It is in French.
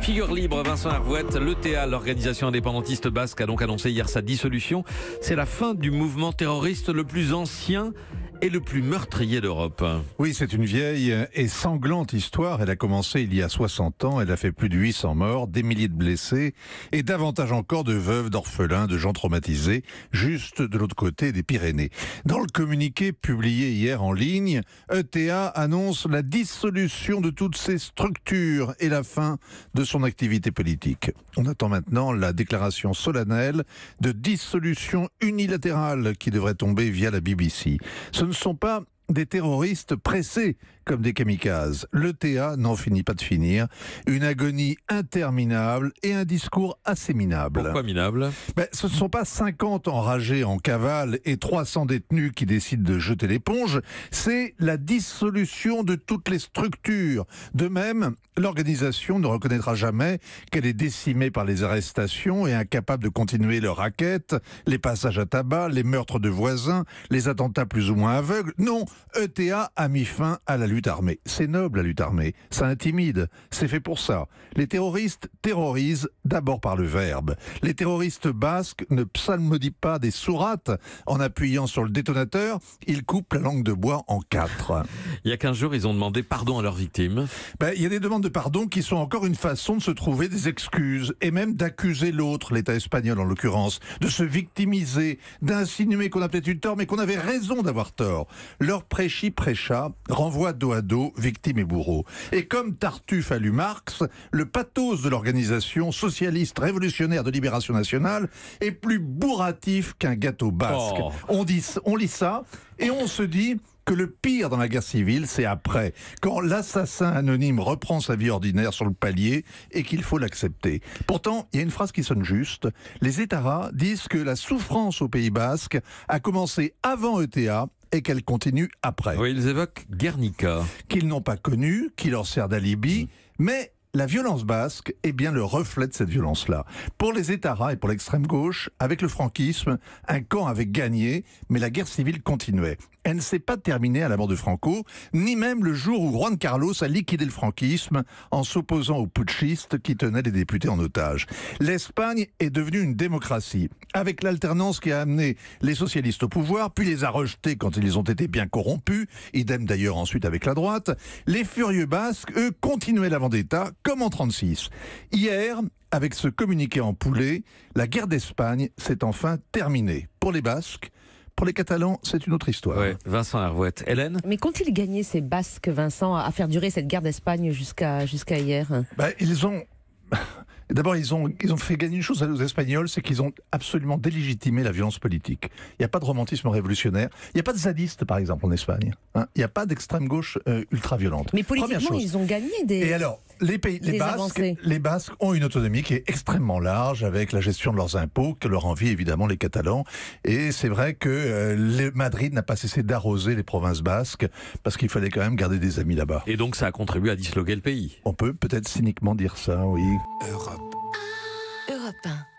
Figure libre, Vincent Hervouette, l'ETA, l'organisation indépendantiste basque, a donc annoncé hier sa dissolution. C'est la fin du mouvement terroriste le plus ancien et le plus meurtrier d'Europe. Oui, c'est une vieille et sanglante histoire. Elle a commencé il y a 60 ans. Elle a fait plus de 800 morts, des milliers de blessés et davantage encore de veuves, d'orphelins, de gens traumatisés, juste de l'autre côté des Pyrénées. Dans le communiqué publié hier en ligne, ETA annonce la dissolution de toutes ses structures et la fin de son activité politique. On attend maintenant la déclaration solennelle de dissolution unilatérale qui devrait tomber via la BBC. Ce ne sont pas des terroristes pressés comme des kamikazes. L'ETA n'en finit pas de finir. Une agonie interminable et un discours assez minable. Pourquoi minable ? Ce ne sont pas 50 enragés en cavale et 300 détenus qui décident de jeter l'éponge. C'est la dissolution de toutes les structures. De même, l'organisation ne reconnaîtra jamais qu'elle est décimée par les arrestations et incapable de continuer leur racket, les passages à tabac, les meurtres de voisins, les attentats plus ou moins aveugles. Non, ETA a mis fin à la lutte armée. C'est noble, la lutte armée. Ça intimide. C'est fait pour ça. Les terroristes terrorisent d'abord par le verbe. Les terroristes basques ne psalmodient pas des sourates en appuyant sur le détonateur. Ils coupent la langue de bois en 4. Il y a 15 jours, ils ont demandé pardon à leurs victimes. Il y a des demandes de pardon qui sont encore une façon de se trouver des excuses et même d'accuser l'autre, l'État espagnol en l'occurrence, de se victimiser, d'insinuer qu'on a peut-être eu tort mais qu'on avait raison d'avoir tort. Leur prêchi-prêcha renvoie dos à dos victimes et bourreaux. Et comme Tartuffe a lu Marx, le pathos de l'organisation socialiste révolutionnaire de libération nationale est plus bourratif qu'un gâteau basque. Oh. On lit ça et on se dit que le pire dans la guerre civile, c'est après, quand l'assassin anonyme reprend sa vie ordinaire sur le palier et qu'il faut l'accepter. Pourtant, il y a une phrase qui sonne juste. Les étarras disent que la souffrance au Pays Basque a commencé avant ETA et qu'elle continue après. Oui, ils évoquent Guernica. Qu'ils n'ont pas connu, qui leur sert d'alibi, mais la violence basque est bien le reflet de cette violence-là. Pour les étarras et pour l'extrême gauche, avec le franquisme, un camp avait gagné, mais la guerre civile continuait. Elle ne s'est pas terminée à la mort de Franco, ni même le jour où Juan Carlos a liquidé le franquisme en s'opposant aux putschistes qui tenaient les députés en otage. L'Espagne est devenue une démocratie, avec l'alternance qui a amené les socialistes au pouvoir, puis les a rejetés quand ils ont été bien corrompus, idem d'ailleurs ensuite avec la droite. Les furieux basques, eux, continuaient la vendetta, comme en 1936. Hier, avec ce communiqué en poulet, la guerre d'Espagne s'est enfin terminée. Pour les Basques, pour les Catalans, c'est une autre histoire. Ouais, Vincent Hervouette. Hélène ? Mais qu'ont-ils gagné, ces Basques, Vincent, à faire durer cette guerre d'Espagne jusqu'à hier ? D'abord, ils ont fait gagner une chose aux Espagnols, c'est qu'ils ont absolument délégitimé la violence politique. Il n'y a pas de romantisme révolutionnaire. Il n'y a pas de zadistes, par exemple, en Espagne. Il n'y a pas d'extrême gauche ultra-violente. Mais politiquement, ils ont gagné des... Et alors, les Basques ont une autonomie qui est extrêmement large, avec la gestion de leurs impôts, que leur envient évidemment les Catalans. Et c'est vrai que Madrid n'a pas cessé d'arroser les provinces basques, parce qu'il fallait quand même garder des amis là-bas. Et donc ça a contribué à disloquer le pays. On peut peut-être cyniquement dire ça, oui. Europe 1.